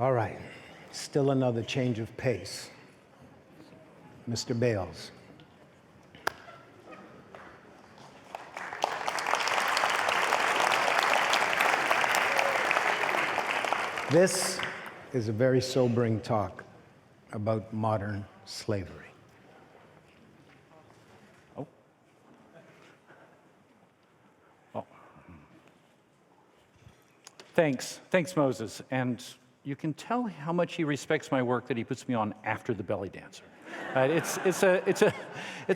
All right, still another change of pace. Mr. Bales. This is a very sobering talk about modern slavery. Thanks, Moses. And you can tell how much he respects my work that he puts me on after the belly dancer. It's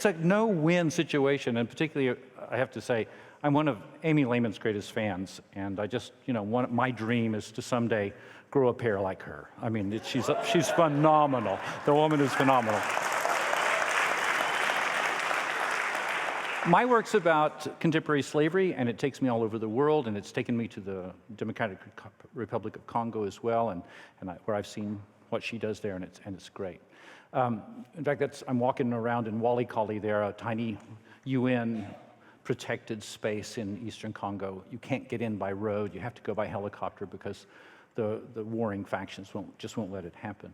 a no-win situation, and particularly, I have to say, I'm one of Amy Lehman's greatest fans, and I just, my dream is to someday grow up hair like her. I mean, she's phenomenal. The woman is phenomenal. My work's about contemporary slavery, and it takes me all over the world, and it's taken me to the Democratic Republic of Congo as well, where I've seen what she does there, and it's great. In fact, I'm walking around in Walikale there, a tiny UN-protected space in eastern Congo. You can't get in by road. You have to go by helicopter because the warring factions just won't let it happen.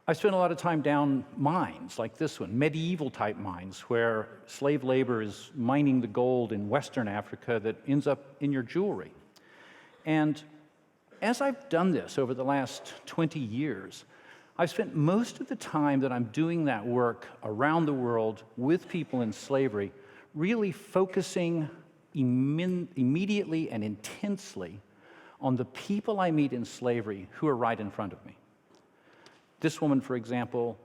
I spent a lot of time down mines like this one, medieval-type mines, where slave labor is mining the gold in Western Africa that ends up in your jewelry. And as I've done this over the last 20 years, I've spent most of the time that I'm doing that work around the world with people in slavery, really focusing immediately and intensely on the people I meet in slavery who are right in front of me. This woman, for example,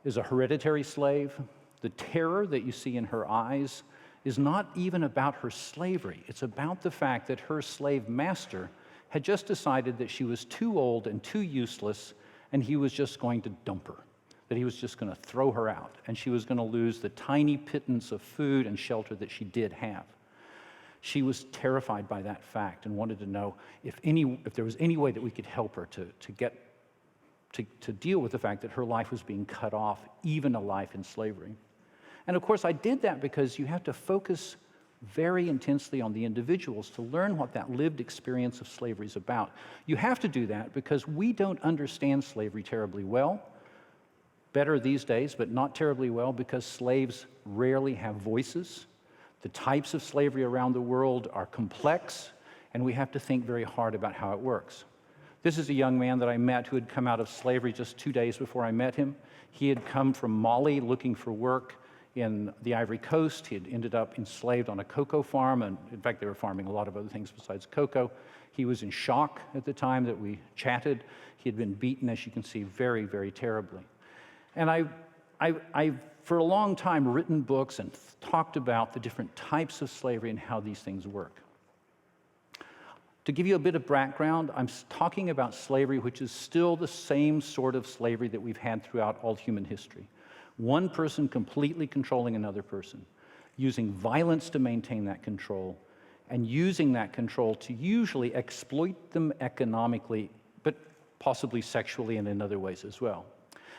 is a hereditary slave. The terror that you see in her eyes is not even about her slavery. It's about the fact that her slave master had just decided that she was too old and too useless, and he was just going to dump her, that he was just going to throw her out, and she was going to lose the tiny pittance of food and shelter that she did have. She was terrified by that fact and wanted to know if there was any way that we could help her to deal with the fact that her life was being cut off, even a life in slavery. And of course, I did that because you have to focus very intensely on the individuals to learn what that lived experience of slavery is about. You have to do that because we don't understand slavery terribly well. Better these days, but not terribly well, because slaves rarely have voices. The types of slavery around the world are complex, and we have to think very hard about how it works. This is a young man that I met who had come out of slavery just 2 days before I met him. He had come from Mali looking for work in the Ivory Coast. He had ended up enslaved on a cocoa farm, and in fact, they were farming a lot of other things besides cocoa. He was in shock at the time that we chatted. He had been beaten, as you can see, very, very terribly. And I've for a long time written books and talked about the different types of slavery and how these things work. To give you a bit of background, I'm talking about slavery, which is still the same sort of slavery that we've had throughout all human history. One person completely controlling another person, using violence to maintain that control, and using that control to usually exploit them economically, but possibly sexually and in other ways as well.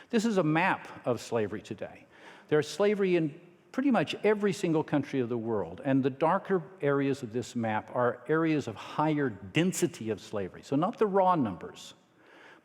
This is a map of slavery today. There's slavery in pretty much every single country of the world, and the darker areas of this map are areas of higher density of slavery. So not the raw numbers,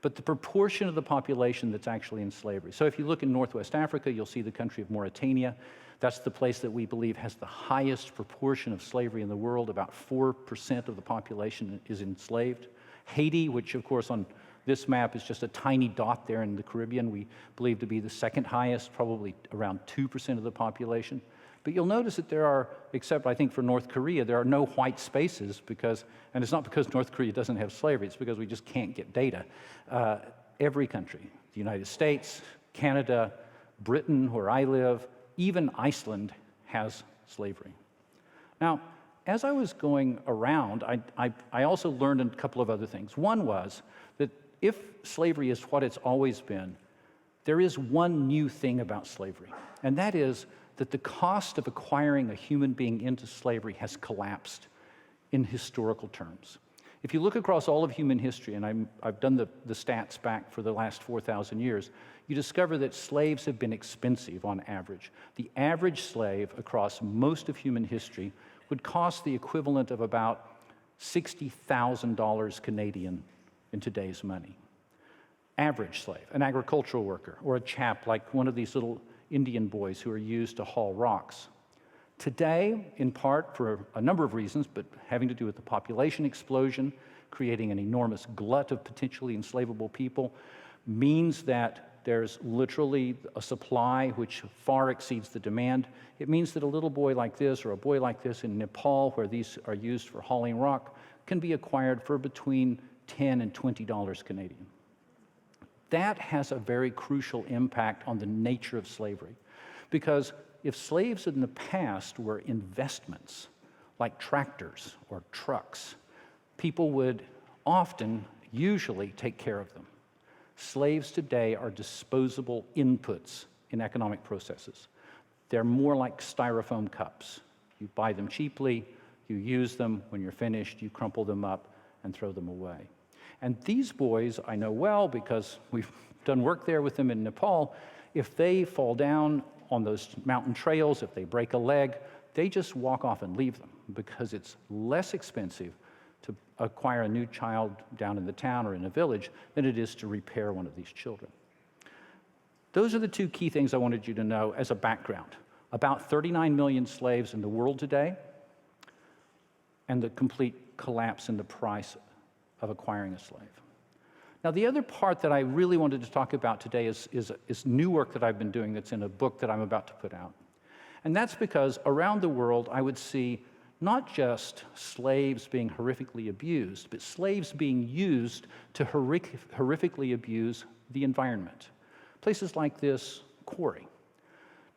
but the proportion of the population that's actually in slavery. So if you look in Northwest Africa, you'll see the country of Mauritania. That's the place that we believe has the highest proportion of slavery in the world. About 4% of the population is enslaved. Haiti, which of course on this map is just a tiny dot there in the Caribbean, we believe to be the second highest, probably around 2% of the population. But you'll notice that there are, except I think for North Korea, there are no white spaces and it's not because North Korea doesn't have slavery, it's because we just can't get data. Every country, the United States, Canada, Britain, where I live, even Iceland has slavery. Now, as I was going around, I also learned a couple of other things. One was that if slavery is what it's always been, there is one new thing about slavery, and that is that the cost of acquiring a human being into slavery has collapsed in historical terms. If you look across all of human history, and I've done the stats back for the last 4,000 years, you discover that slaves have been expensive on average. The average slave across most of human history would cost the equivalent of about $60,000 Canadian in today's money. average slave, an agricultural worker, or a chap like one of these little Indian boys who are used to haul rocks. Today, in part for a number of reasons, but having to do with the population explosion, creating an enormous glut of potentially enslavable people, means that there's literally a supply which far exceeds the demand. It means that a little boy like this or a boy like this in Nepal, where these are used for hauling rock, can be acquired for between $10 and $20 Canadian. That has a very crucial impact on the nature of slavery. Because if slaves in the past were investments, like tractors or trucks, people would often, usually, take care of them. Slaves today are disposable inputs in economic processes. They're more like styrofoam cups. You buy them cheaply, you use them, when you're finished, you crumple them up and throw them away. And these boys I know well because we've done work there with them in Nepal. If they fall down on those mountain trails, if they break a leg, they just walk off and leave them because it's less expensive to acquire a new child down in the town or in a village than it is to repair one of these children. Those are the two key things I wanted you to know as a background. About 39 million slaves in the world today, and the complete collapse in the price of acquiring a slave. Now, the other part that I really wanted to talk about today is new work that I've been doing that's in a book that I'm about to put out. And that's because around the world, I would see not just slaves being horrifically abused, but slaves being used to horrifically abuse the environment. Places like this quarry.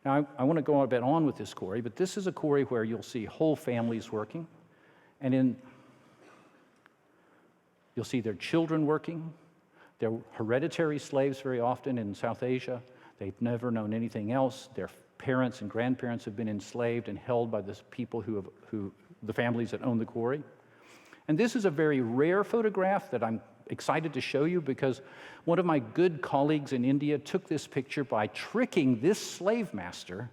Now, I want to go a bit on with this quarry, but this is a quarry where you'll see whole families working, and you'll see their children working. They're hereditary slaves very often in South Asia. They've never known anything else. Their parents and grandparents have been enslaved and held by the people the families that own the quarry. And this is a very rare photograph that I'm excited to show you because one of my good colleagues in India took this picture by tricking this slave master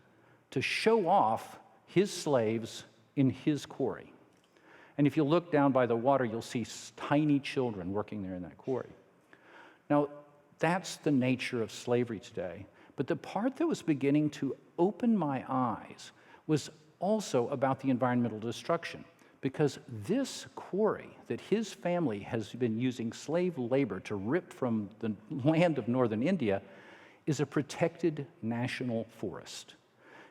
to show off his slaves in his quarry. And if you look down by the water, you'll see tiny children working there in that quarry. Now, that's the nature of slavery today. But the part that was beginning to open my eyes was also about the environmental destruction. Because this quarry that his family has been using slave labor to rip from the land of northern India is a protected national forest.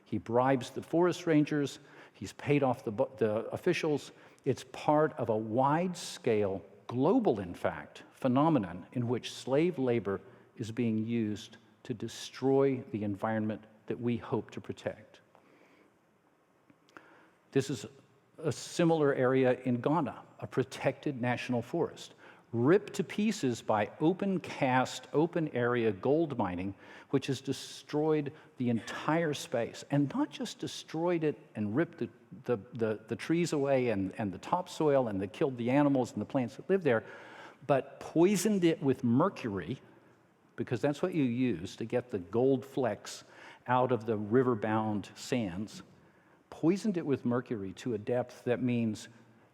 He bribes the forest rangers, he's paid off the officials. It's part of a wide-scale, global, in fact, phenomenon in which slave labor is being used to destroy the environment that we hope to protect. This is a similar area in Ghana, a protected national forest, ripped to pieces by open-cast, open-area gold mining, which has destroyed the entire space, and not just destroyed it and ripped the trees away and the topsoil and killed the animals and the plants that live there, but poisoned it with mercury, because that's what you use to get the gold flecks out of the river-bound sands, poisoned it with mercury to a depth that means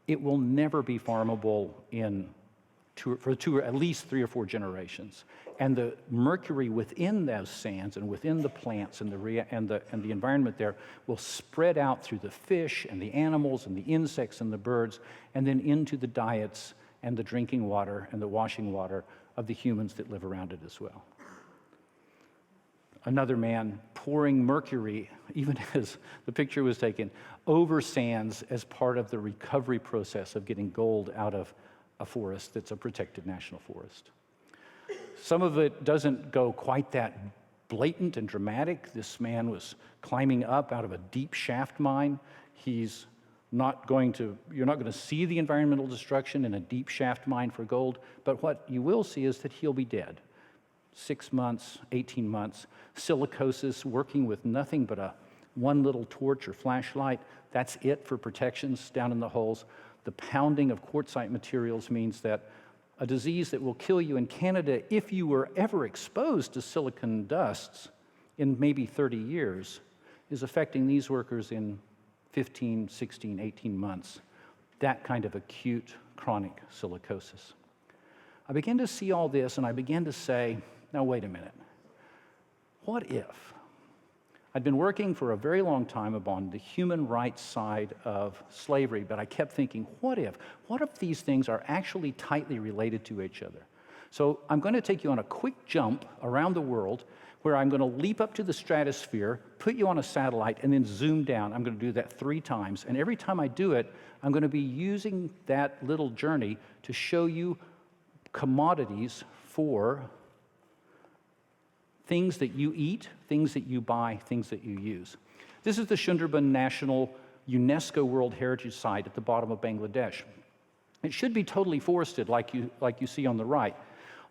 it will never be farmable for at least 3 or 4 generations. And the mercury within those sands and within the plants and the environment there will spread out through the fish and the animals and the insects and the birds, and then into the diets and the drinking water and the washing water of the humans that live around it as well. Another man pouring mercury, even as the picture was taken, over sands as part of the recovery process of getting gold out of a forest that's a protected national forest. Some of it doesn't go quite that blatant and dramatic. This man was climbing up out of a deep shaft mine. You're not going to see the environmental destruction in a deep shaft mine for gold, but what you will see is that he'll be dead. 6 months, 18 months, silicosis, working with nothing but one little torch or flashlight. That's it for protections down in the holes. The pounding of quartzite materials means that a disease that will kill you in Canada if you were ever exposed to silicon dusts in maybe 30 years is affecting these workers in 15, 16, 18 months. That kind of acute chronic silicosis. I began to see all this, and I began to say, now wait a minute. What if? I'd been working for a very long time upon the human rights side of slavery, but I kept thinking, what if? What if these things are actually tightly related to each other? So I'm going to take you on a quick jump around the world where I'm going to leap up to the stratosphere, put you on a satellite, and then zoom down. I'm going to do that 3 times. And every time I do it, I'm going to be using that little journey to show you commodities for things that you eat, things that you buy, things that you use. This is the Sundarban National UNESCO World Heritage Site at the bottom of Bangladesh. It should be totally forested like you see on the right.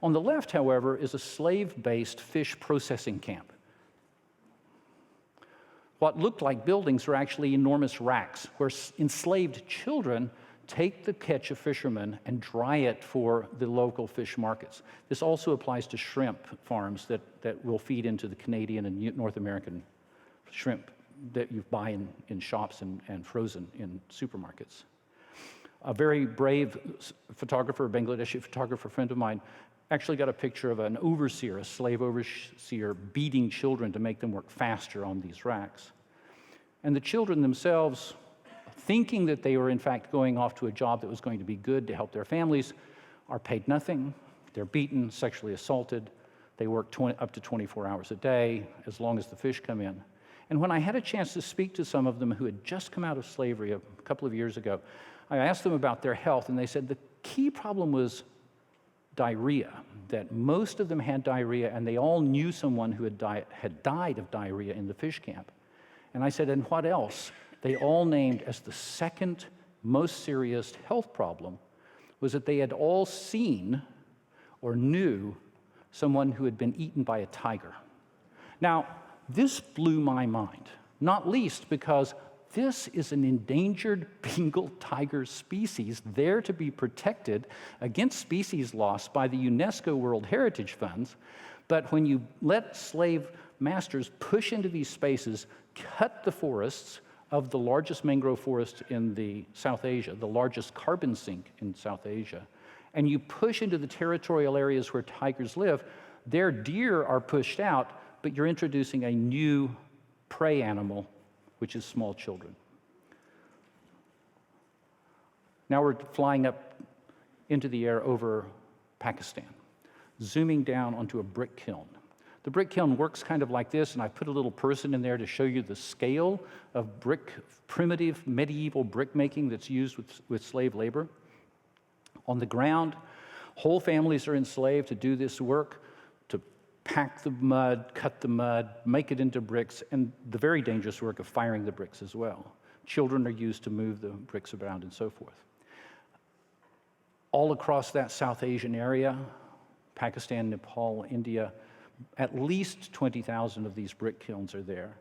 On the left, however, is a slave-based fish processing camp. What looked like buildings are actually enormous racks where enslaved children take the catch of fishermen and dry it for the local fish markets. This also applies to shrimp farms that will feed into the Canadian and North American shrimp that you buy in shops and frozen in supermarkets. A very brave photographer, a Bangladeshi photographer friend of mine, actually got a picture of an overseer, a slave overseer, beating children to make them work faster on these racks. And the children themselves, thinking that they were in fact going off to a job that was going to be good to help their families, are paid nothing. They're beaten, sexually assaulted. They work up to 24 hours a day, as long as the fish come in. And when I had a chance to speak to some of them who had just come out of slavery a couple of years ago, I asked them about their health, and they said the key problem was diarrhea, that most of them had diarrhea, and they all knew someone who had died of diarrhea in the fish camp. And I said, and what else? They all named as the second most serious health problem was that they had all seen or knew someone who had been eaten by a tiger. Now, this blew my mind, not least because this is an endangered Bengal tiger species there to be protected against species loss by the UNESCO World Heritage Funds. But when you let slave masters push into these spaces, cut the forests of the largest mangrove forest in South Asia, the largest carbon sink in South Asia, and you push into the territorial areas where tigers live, their deer are pushed out, but you're introducing a new prey animal, which is small children. Now we're flying up into the air over Pakistan, zooming down onto a brick kiln. The brick kiln works kind of like this, and I put a little person in there to show you the scale of primitive medieval brick making that's used with slave labor. On the ground, whole families are enslaved to do this work, to pack the mud, cut the mud, make it into bricks, and the very dangerous work of firing the bricks as well. Children are used to move the bricks around and so forth. All across that South Asian area, Pakistan, Nepal, India, at least 20,000 of these brick kilns are there.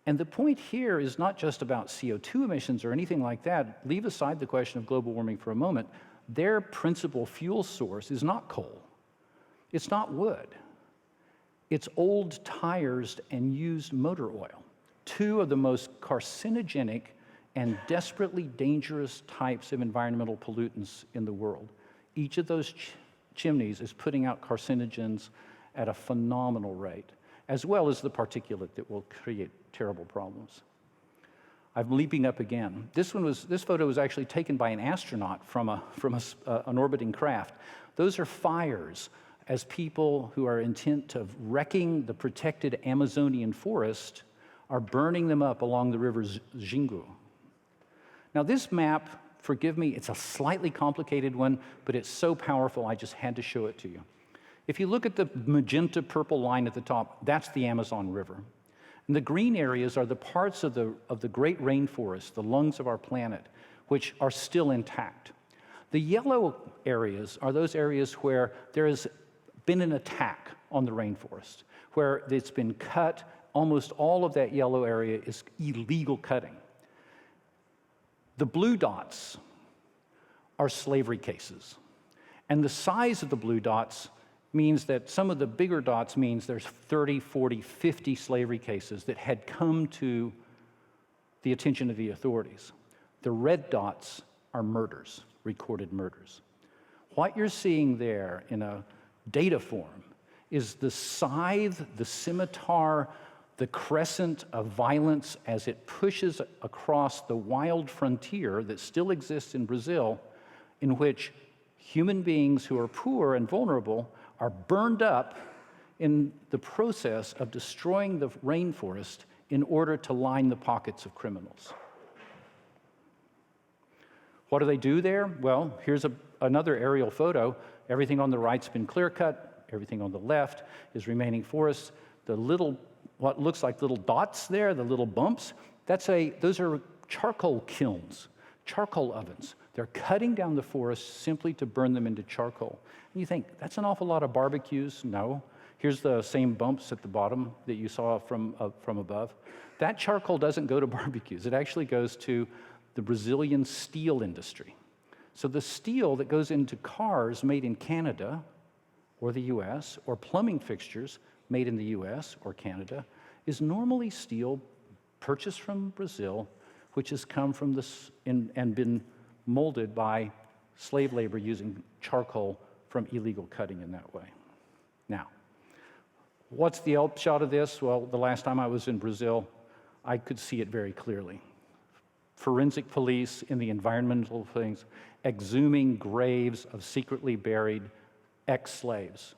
And the point here is not just about CO2 emissions or anything like that. Leave aside the question of global warming for a moment. Their principal fuel source is not coal. It's not wood. It's old tires and used motor oil, 2 of the most carcinogenic and desperately dangerous types of environmental pollutants in the world. Each of those chimneys is putting out carcinogens at a phenomenal rate, as well as the particulate that will create terrible problems. I'm leaping up again. This photo was actually taken by an astronaut from an orbiting craft. Those are fires as people who are intent of wrecking the protected Amazonian forest are burning them up along the river Xingu. Now this map, forgive me, it's a slightly complicated one, but it's so powerful I just had to show it to you. If you look at the magenta purple line at the top, that's the Amazon River. And the green areas are the parts of the great rainforest, the lungs of our planet, which are still intact. The yellow areas are those areas where there has been an attack on the rainforest, where it's been cut. Almost all of that yellow area is illegal cutting. The blue dots are slavery cases. And the size of the blue dots means that some of the bigger dots means there's 30, 40, 50 slavery cases that had come to the attention of the authorities. The red dots are murders, recorded murders. What you're seeing there in a data form is the scythe, the scimitar, the crescent of violence as it pushes across the wild frontier that still exists in Brazil, in which human beings who are poor and vulnerable are burned up in the process of destroying the rainforest in order to line the pockets of criminals. What do they do there? Well, here's another aerial photo. Everything on the right's been clear-cut. Everything on the left is remaining forest. The little, what looks like little dots there, the little bumps, those are charcoal kilns, charcoal ovens. They're cutting down the forest simply to burn them into charcoal. And you think, that's an awful lot of barbecues? No. Here's the same bumps at the bottom that you saw from above. That charcoal doesn't go to barbecues. It actually goes to the Brazilian steel industry. So the steel that goes into cars made in Canada or the US, or plumbing fixtures made in the US or Canada, is normally steel purchased from Brazil, which has come from this and been molded by slave labor using charcoal from illegal cutting in that way. Now, what's the upshot of this? Well, the last time I was in Brazil, I could see it very clearly. Forensic police in the environmental things, exhuming graves of secretly buried ex-slaves.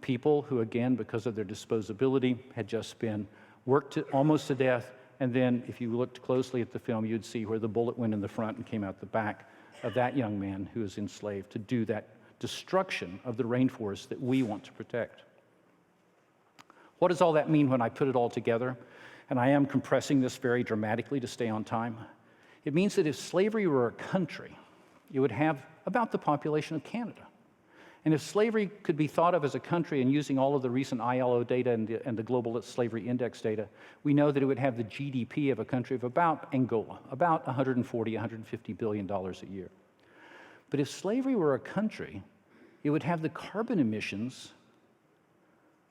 People who, again, because of their disposability, had just been worked almost to death, and then if you looked closely at the film, you'd see where the bullet went in the front and came out the back of that young man who was enslaved to do that destruction of the rainforest that we want to protect. What does all that mean when I put it all together? And I am compressing this very dramatically to stay on time. It means that if slavery were a country, it would have about the population of Canada. And if slavery could be thought of as a country, and using all of the recent ILO data and the Global Slavery Index data, we know that it would have the GDP of a country of about Angola, about $140, $150 billion a year. But if slavery were a country, it would have the carbon emissions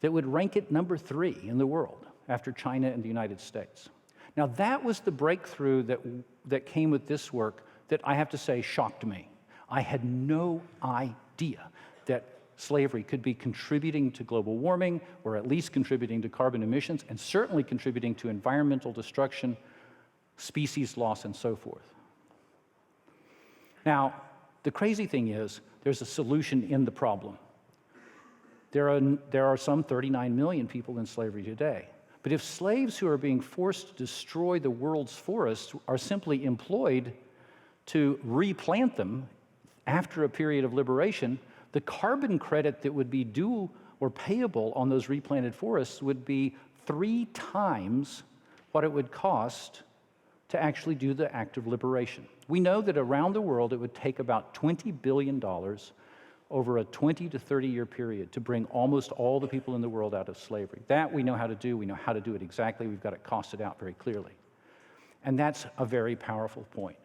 that would rank it number 3 in the world after China and the United States. Now that was the breakthrough that came with this work that I have to say shocked me. I had no idea that slavery could be contributing to global warming, or at least contributing to carbon emissions, and certainly contributing to environmental destruction, species loss, and so forth. Now, the crazy thing is, there's a solution in the problem. There are some 39 million people in slavery today. But if slaves who are being forced to destroy the world's forests are simply employed to replant them after a period of liberation, the carbon credit that would be due or payable on those replanted forests would be 3 times what it would cost to actually do the act of liberation. We know that around the world it would take about $20 billion over a 20 to 30-year period to bring almost all the people in the world out of slavery. That we know how to do. We know how to do it exactly. We've got it costed out very clearly. And that's a very powerful point.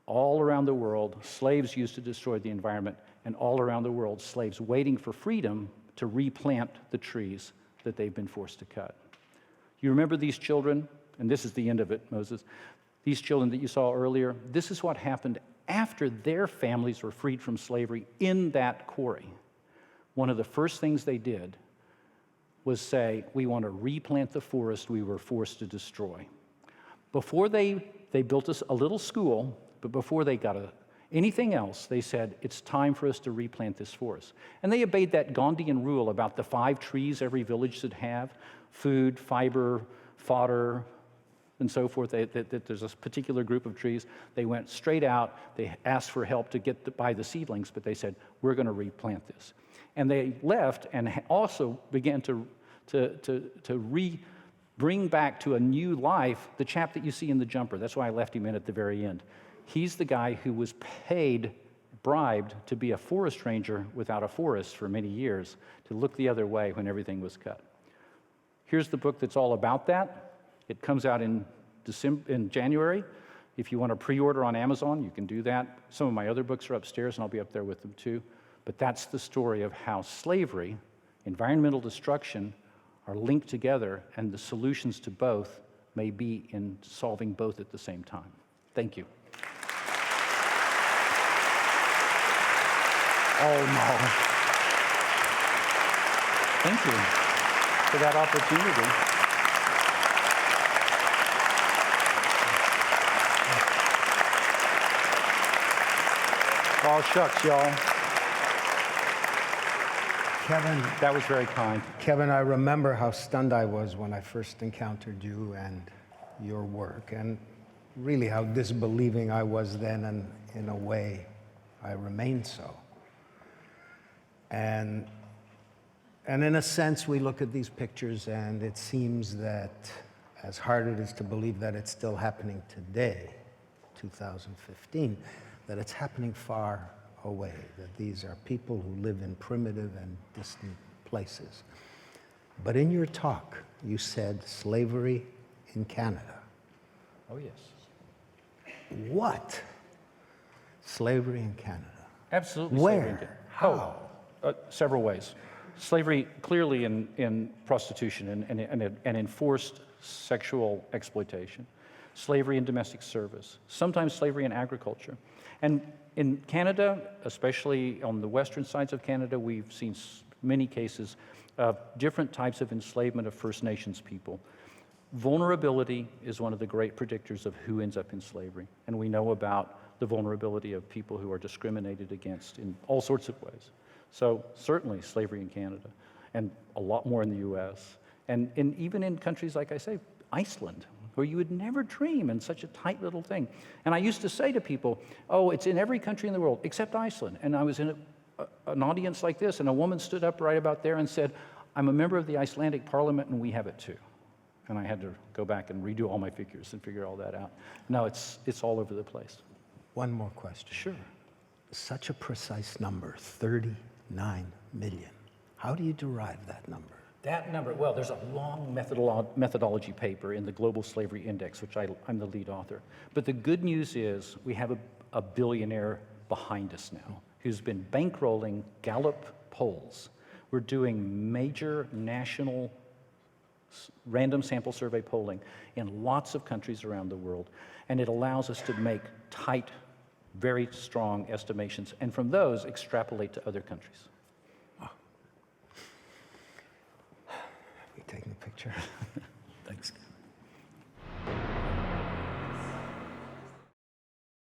All around the world, slaves used to destroy the environment, and all around the world, slaves waiting for freedom to replant the trees that they've been forced to cut. You remember these children? And this is the end of it, Moses. These children that you saw earlier, this is what happened after their families were freed from slavery in that quarry. One of the first things they did was say, we want to replant the forest we were forced to destroy. Before they built us a little school, but before they got anything else, they said, it's time for us to replant this forest. And they obeyed that Gandhian rule about the 5 trees every village should have: food, fiber, fodder, and so forth. That there's a particular group of trees. They went straight out. They asked for help to buy the seedlings, but they said, we're going to replant this. And they left and also began to bring back to a new life the chap that you see in the jumper. That's why I left him in at the very end. He's the guy who was bribed to be a forest ranger without a forest for many years, to look the other way when everything was cut. Here's the book that's all about that. It comes out in January. If you want to pre-order on Amazon, you can do that. Some of my other books are upstairs, and I'll be up there with them too. But that's the story of how slavery, environmental destruction, are linked together, and the solutions to both may be in solving both at the same time. Thank you. Oh, no. Thank you for that opportunity. Oh, shucks, y'all. Kevin, That was very kind. Kevin, I remember how stunned I was when I first encountered you and your work, and really how disbelieving I was then, and in a way, I remain so. And in a sense, we look at these pictures and it seems that, as hard it is to believe that it's still happening today, 2015, that it's happening far away, that these are people who live in primitive and distant places. But in your talk, you said slavery in Canada. Oh, yes. What? Slavery in Canada? Absolutely. Where? Slavery in Canada. How? Several ways. Slavery clearly in prostitution and enforced sexual exploitation. Slavery in domestic service. Sometimes slavery in agriculture. And in Canada, especially on the western sides of Canada, we've seen many cases of different types of enslavement of First Nations people. Vulnerability is one of the great predictors of who ends up in slavery. And we know about the vulnerability of people who are discriminated against in all sorts of ways. So certainly slavery in Canada, and a lot more in the US. And even in countries like, I say, Iceland, where you would never dream in such a tight little thing. And I used to say to people, oh, it's in every country in the world except Iceland. And I was in an audience like this, and a woman stood up right about there and said, I'm a member of the Icelandic parliament, and we have it too. And I had to go back and redo all my figures and figure all that out. No, it's all over the place. One more question. Sure. Such a precise number, 39 million. How do you derive that number? That number, well, there's a long methodology paper in the Global Slavery Index, which I'm the lead author. But the good news is we have a billionaire behind us now who's been bankrolling Gallup polls. We're doing major national random sample survey polling in lots of countries around the world. And it allows us to make tight, very strong estimations, and from those extrapolate to other countries. We taking a picture?